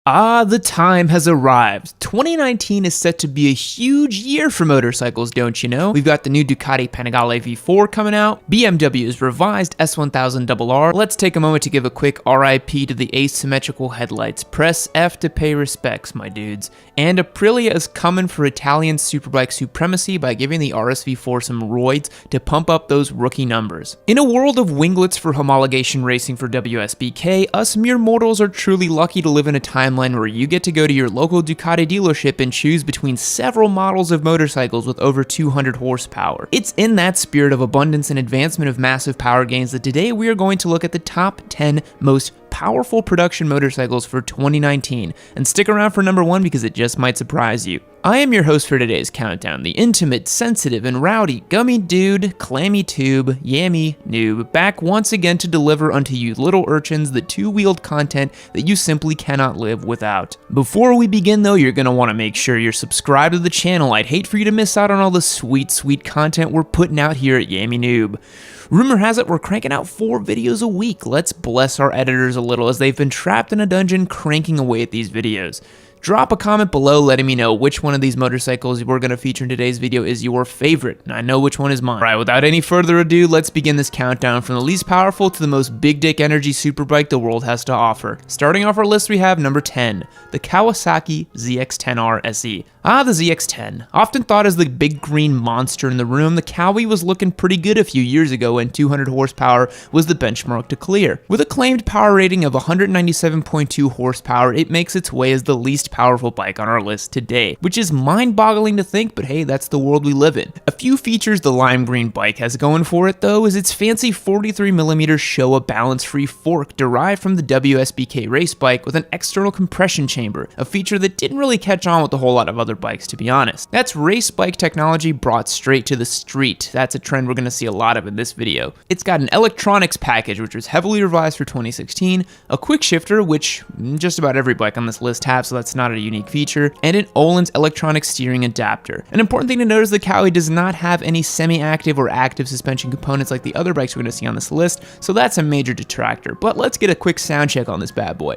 The time has arrived. 2019 is set to be a huge year for motorcycles, don't you know? We've got the new Ducati Panigale V4 coming out, BMW's revised S1000RR. Let's take a moment to give a quick RIP to the asymmetrical headlights. Press F to pay respects, my dudes. And Aprilia is coming for Italian superbike supremacy by giving the RSV4 some roids to pump up those rookie numbers. In a world of winglets for homologation racing for WSBK, us mere mortals are truly lucky to live in a timeline where you get to go to your local Ducati dealership and choose between several models of motorcycles with over 200 horsepower. It's in that spirit of abundance and advancement of massive power gains that today we are going to look at the top 10 most powerful production motorcycles for 2019, and stick around for number 1 because it just might surprise you. I am your host for today's countdown, the intimate, sensitive, and rowdy gummy dude, clammy tube, yammy noob, back once again to deliver unto you little urchins the two-wheeled content that you simply cannot live without. Before we begin though, you're gonna want to make sure you're subscribed to the channel. I'd hate for you to miss out on all the sweet content we're putting out here at Yammy Noob. Rumor has it we're cranking out 4 videos a week. Let's bless our editors a little as they've been trapped in a dungeon cranking away at these videos. Drop a comment below letting me know which one of these motorcycles we're going to feature in today's video is your favorite, and I know which one is mine. Alright, without any further ado, let's begin this countdown from the least powerful to the most big dick energy superbike the world has to offer. Starting off our list we have number 10, the Kawasaki ZX-10R SE. The ZX-10. Often thought as the big green monster in the room, the Kawi was looking pretty good a few years ago when 200 horsepower was the benchmark to clear. With a claimed power rating of 197.2 horsepower, it makes its way as the least powerful bike on our list today, which is mind-boggling to think, but hey, that's the world we live in. A few features the lime green bike has going for it though is its fancy 43mm Showa balance-free fork derived from the WSBK race bike with an external compression chamber, a feature that didn't really catch on with a whole lot of other bikes, to be honest. That's race bike technology brought straight to the street. That's a trend we're going to see a lot of in this video. It's got an electronics package which was heavily revised for 2016, a quick shifter which just about every bike on this list have, so that's not a unique feature, and an Öhlins electronic steering adapter. An important thing to note is the Kawi does not have any semi-active or active suspension components like the other bikes we're going to see on this list, so that's a major detractor. But let's get a quick sound check on this bad boy.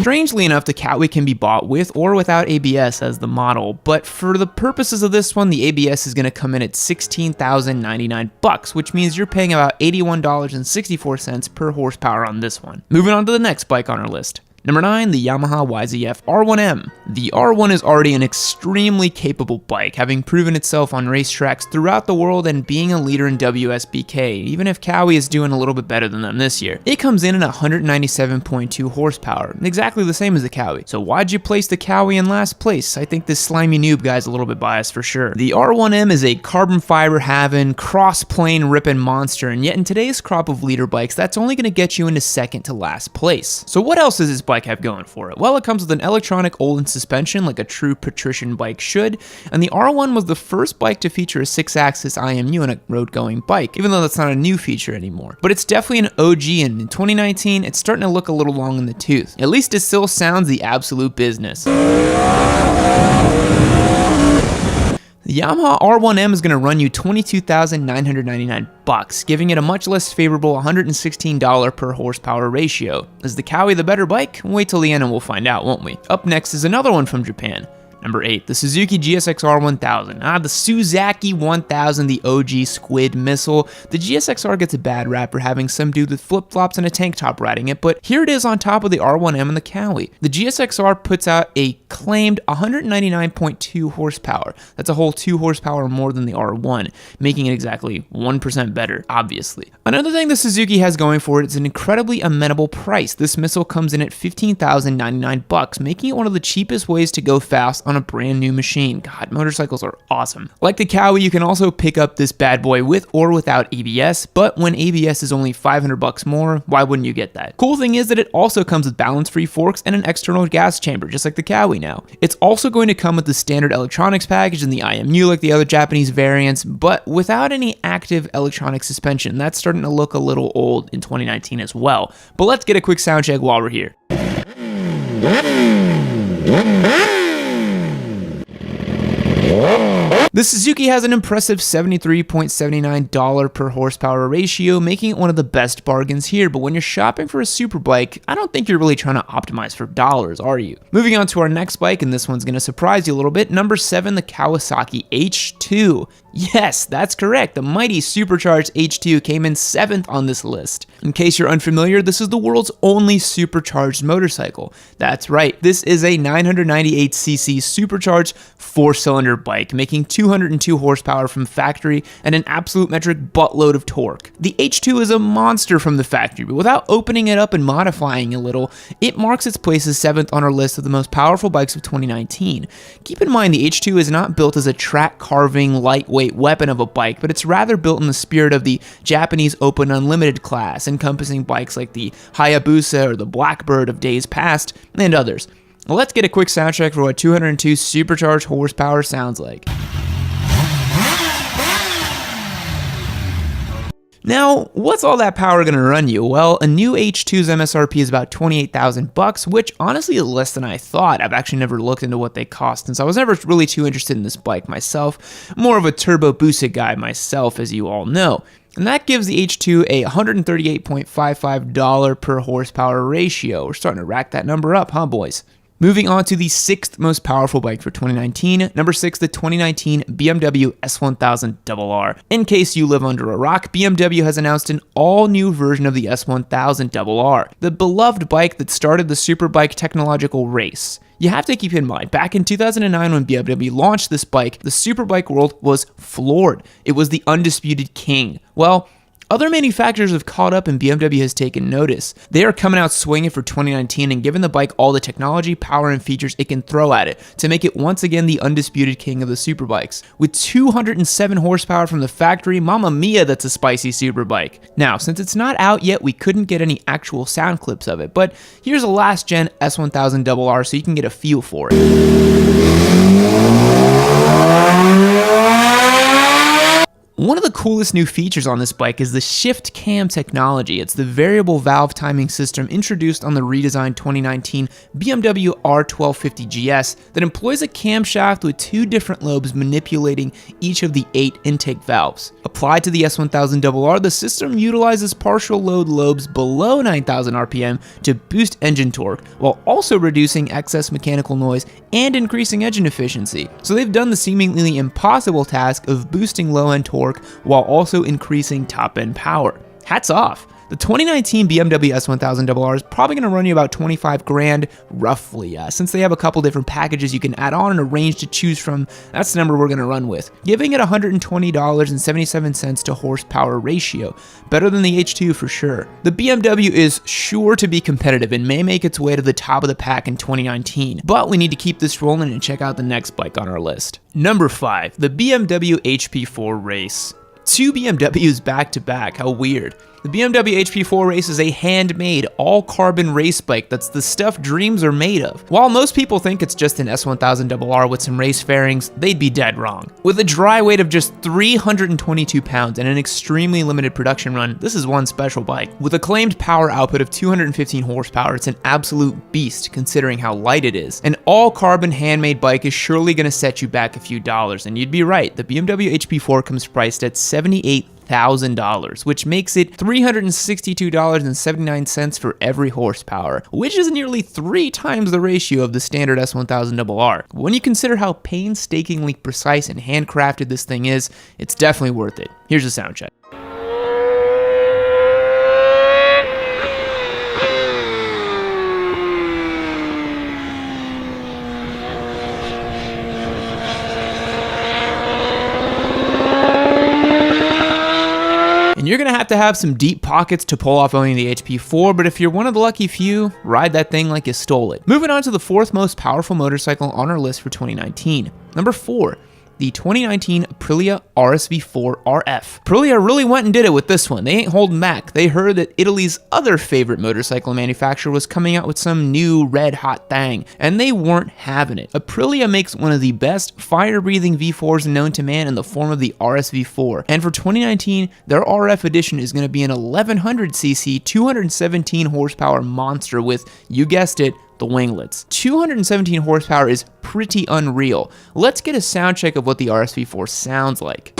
Strangely enough, the Kawi can be bought with or without ABS as the model, but for the purposes of this one, the ABS is going to come in at $16,099, which means you're paying about $81.64 per horsepower on this one. Moving on to the next bike on our list. Number 9, the Yamaha YZF R1M. The R1 is already an extremely capable bike, having proven itself on racetracks throughout the world and being a leader in WSBK, even if Kawi is doing a little bit better than them this year. It comes in at 197.2 horsepower, exactly the same as the Kawi. So why'd you place the Kawi in last place? I think this slimy noob guy's a little bit biased for sure. The R1M is a carbon fiber having, cross-plane ripping monster, and yet in today's crop of leader bikes, that's only going to get you into second to last place. So what else does this bike have going for it? Well, it comes with an electronic Öhlins suspension like a true patrician bike should, and the R1 was the first bike to feature a 6-axis IMU on a road-going bike, even though that's not a new feature anymore. But it's definitely an OG, and in 2019, it's starting to look a little long in the tooth. At least it still sounds the absolute business. The Yamaha R1M is going to run you $22,999, giving it a much less favorable $116 per horsepower ratio. Is the Kawi the better bike? Wait till the end and we'll find out, won't we? Up next is another one from Japan. Number 8, the Suzuki GSX-R 1000. The Suzaki 1000, the OG squid missile. The GSX-R gets a bad rap for having some dude with flip-flops and a tank top riding it, but here it is on top of the R1M and the Kawi. The GSX-R puts out a claimed 199.2 horsepower. That's a whole 2 horsepower more than the R1, making it exactly 1% better, obviously. Another thing the Suzuki has going for it is an incredibly amenable price. This missile comes in at $15,099, making it one of the cheapest ways to go fast on a brand new machine. God, motorcycles are awesome. Like the Kawi, you can also pick up this bad boy with or without ABS, but when ABS is only $500 more, why wouldn't you get that? Cool thing is that it also comes with balance-free forks and an external gas chamber, just like the Kawi now. It's also going to come with the standard electronics package and the IMU like the other Japanese variants, but without any active electronic suspension. That's starting to look a little old in 2019 as well. But let's get a quick sound check while we're here. The Suzuki has an impressive $73.79 per horsepower ratio, making it one of the best bargains here, but when you're shopping for a superbike, I don't think you're really trying to optimize for dollars, are you? Moving on to our next bike, and this one's going to surprise you a little bit, number 7, the Kawasaki H2. Yes, that's correct, the mighty supercharged H2 came in 7th on this list. In case you're unfamiliar, this is the world's only supercharged motorcycle. That's right, this is a 998cc supercharged 4-cylinder bike, making 202 horsepower from factory and an absolute metric buttload of torque. The H2 is a monster from the factory, but without opening it up and modifying a little, it marks its place as 7th on our list of the most powerful bikes of 2019. Keep in mind, the H2 is not built as a track carving, lightweight weapon of a bike, but it's rather built in the spirit of the Japanese Open Unlimited class, encompassing bikes like the Hayabusa or the Blackbird of days past, and others. Well, let's get a quick sound check for what 202 supercharged horsepower sounds like. Now, what's all that power gonna run you? Well, a new H2's MSRP is about $28,000, which honestly is less than I thought. I've actually never looked into what they cost since I was never really too interested in this bike myself. More of a turbo boosted guy myself, as you all know. And that gives the H2 a $138.55 per horsepower ratio. We're starting to rack that number up, huh, boys? Moving on to the 6th most powerful bike for 2019, number 6, the 2019 BMW S1000RR. In case you live under a rock, BMW has announced an all-new version of the S1000RR, the beloved bike that started the superbike technological race. You have to keep in mind, back in 2009 when BMW launched this bike, the superbike world was floored. It was the undisputed king. Well, other manufacturers have caught up and BMW has taken notice. They are coming out swinging for 2019 and giving the bike all the technology, power, and features it can throw at it to make it once again the undisputed king of the superbikes. With 207 horsepower from the factory, mamma mia, that's a spicy superbike. Now, since it's not out yet, we couldn't get any actual sound clips of it, but here's a last gen S1000RR so you can get a feel for it. One of the coolest new features on this bike is the Shift Cam technology. It's the variable valve timing system introduced on the redesigned 2019 BMW R1250 GS that employs a camshaft with 2 different lobes manipulating each of the 8 intake valves. Applied to the S1000RR, the system utilizes partial load lobes below 9,000 RPM to boost engine torque, while also reducing excess mechanical noise and increasing engine efficiency. So they've done the seemingly impossible task of boosting low-end torque while also increasing top-end power. Hats off! The 2019 BMW S1000RR is probably going to run you about 25 grand, roughly. Since they have a couple different packages you can add on and a range to choose from, that's the number we're going to run with, giving it $120.77 to horsepower ratio. Better than the H2 for sure. The BMW is sure to be competitive and may make its way to the top of the pack in 2019, but we need to keep this rolling and check out the next bike on our list. Number 5, the BMW HP4 Race. 2 BMWs back to back, how weird. The BMW HP4 Race is a handmade, all-carbon race bike that's the stuff dreams are made of. While most people think it's just an S1000RR with some race fairings, they'd be dead wrong. With a dry weight of just 322 pounds and an extremely limited production run, this is one special bike. With a claimed power output of 215 horsepower, it's an absolute beast considering how light it is. An all-carbon handmade bike is surely going to set you back a few dollars, and you'd be right, the BMW HP4 comes priced at $78,000, which makes it $362.79 for every horsepower, which is nearly 3 times the ratio of the standard S1000RR. When you consider how painstakingly precise and handcrafted this thing is, it's definitely worth it. Here's a sound check. And you're going to have some deep pockets to pull off owning the HP4, but if you're one of the lucky few, ride that thing like you stole it. Moving on to the 4th most powerful motorcycle on our list for 2019. Number 4. The 2019 Aprilia RSV4 RF. Aprilia really went and did it with this one. They ain't holding back. They heard that Italy's other favorite motorcycle manufacturer was coming out with some new red hot thing, and they weren't having it. Aprilia makes one of the best fire-breathing V4s known to man in the form of the RSV4, and for 2019, their RF edition is going to be an 1100cc, 217 horsepower monster with, you guessed it, the winglets. 217 horsepower is pretty unreal. Let's get a sound check of what the RSV4 sounds like.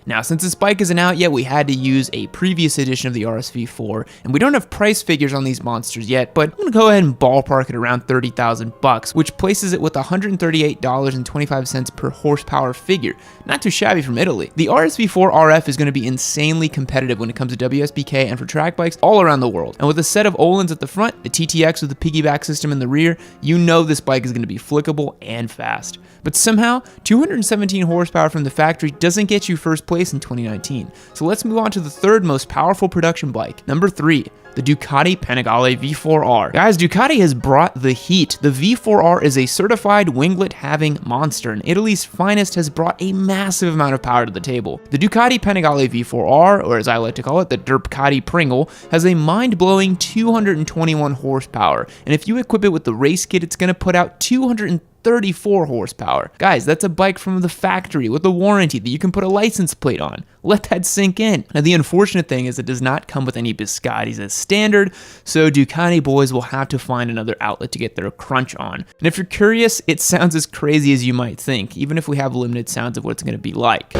Now, since this bike isn't out yet, we had to use a previous edition of the RSV4, and we don't have price figures on these monsters yet, but I'm gonna go ahead and ballpark it around 30,000 bucks, which places it with $138.25 per horsepower figure. Not too shabby from Italy. The RSV4 RF is gonna be insanely competitive when it comes to WSBK and for track bikes all around the world. And with a set of Öhlins at the front, the TTX with the piggyback system in the rear, you know this bike is gonna be flickable and fast. But somehow, 217 horsepower from the factory doesn't get you first place in 2019. So let's move on to the third most powerful production bike. Number 3, the Ducati Panigale V4R. Guys, Ducati has brought the heat. The V4R is a certified winglet-having monster, and Italy's finest has brought a massive amount of power to the table. The Ducati Panigale V4R, or as I like to call it, the Derpcati Pringle, has a mind-blowing 221 horsepower, and if you equip it with the race kit, it's gonna put out 234 horsepower. Guys, that's a bike from the factory with a warranty that you can put a license plate on. Let that sink in. Now, the unfortunate thing is it does not come with any biscottis as standard, so Ducati boys will have to find another outlet to get their crunch on. And if you're curious, it sounds as crazy as you might think, even if we have limited sounds of what it's going to be like.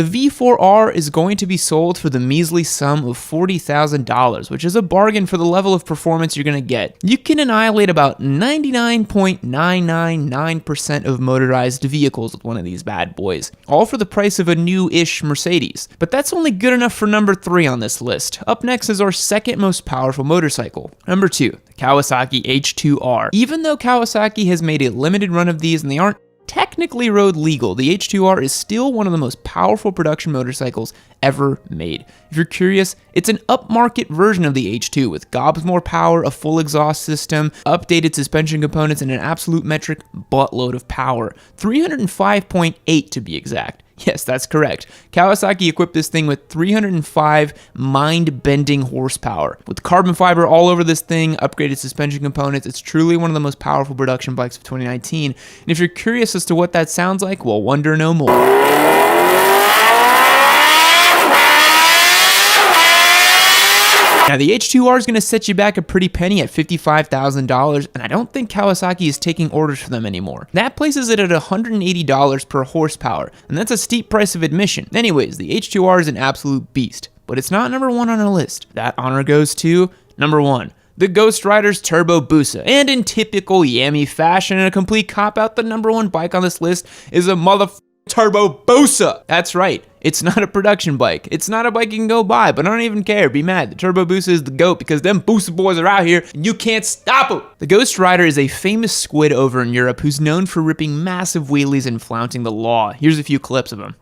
The V4R is going to be sold for the measly sum of $40,000, which is a bargain for the level of performance you're going to get. You can annihilate about 99.999% of motorized vehicles with one of these bad boys, all for the price of a new-ish Mercedes. But that's only good enough for number 3 on this list. Up next is our second most powerful motorcycle. Number 2, the Kawasaki H2R. Even though Kawasaki has made a limited run of these and they aren't technically road legal, the H2R is still one of the most powerful production motorcycles ever made. If you're curious, it's an upmarket version of the H2 with gobs more power, a full exhaust system, updated suspension components, and an absolute metric buttload of power. 305.8 to be exact. Yes, that's correct. Kawasaki equipped this thing with 305 mind-bending horsepower. With carbon fiber all over this thing, upgraded suspension components, it's truly one of the most powerful production bikes of 2019. And if you're curious as to what that sounds like, well, wonder no more. Now, the H2R is going to set you back a pretty penny at $55,000, and I don't think Kawasaki is taking orders for them anymore. That places it at $180 per horsepower, and that's a steep price of admission. Anyways, the H2R is an absolute beast, but it's not number 1 on our list. That honor goes to number 1. The Ghost Rider's Turbo Busa. And in typical Yami fashion and a complete cop-out, the number 1 bike on this list is a Turbo Busa. That's right. It's not a production bike. It's not a bike you can go buy, but I don't even care. Be mad. The Turbo Busa is the GOAT because them Busa boys are out here and you can't stop them. The Ghost Rider is a famous squid over in Europe who's known for ripping massive wheelies and flaunting the law. Here's a few clips of him.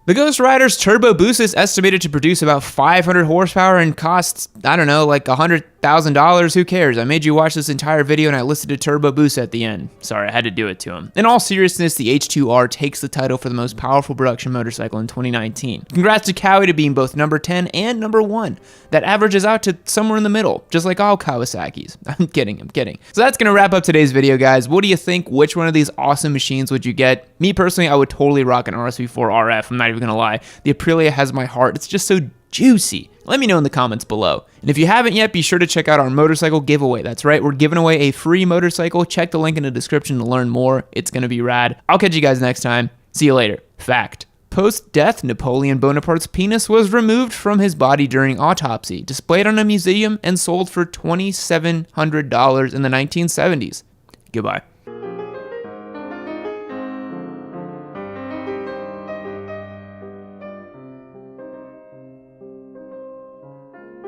The Ghost Rider's Turbo Busa is estimated to produce about 500 horsepower and costs, I don't know, like $100,000. Who cares? I made you watch this entire video and I listed a Turbo Busa at the end. Sorry, I had to do it to him. In all seriousness, the H2R takes the title for the most powerful production motorcycle in 2019. Congrats to Kawi to being both number 10 and number 1. That averages out to somewhere in the middle, just like all Kawasaki's. I'm kidding. So that's gonna wrap up today's video, guys. What do you think? Which one of these awesome machines would you get? Me personally, I would totally rock an RSV4 RF. I'm not even gonna lie. The Aprilia has my heart. It's just so juicy. Let me know in the comments below. And if you haven't yet, be sure to check out our motorcycle giveaway. That's right, we're giving away a free motorcycle. Check the link in the description to learn more. It's gonna be rad. I'll catch you guys next time. See you later. Fact: post-death, Napoleon Bonaparte's penis was removed from his body during autopsy, displayed on a museum, and sold for $2,700 in the 1970s. Goodbye.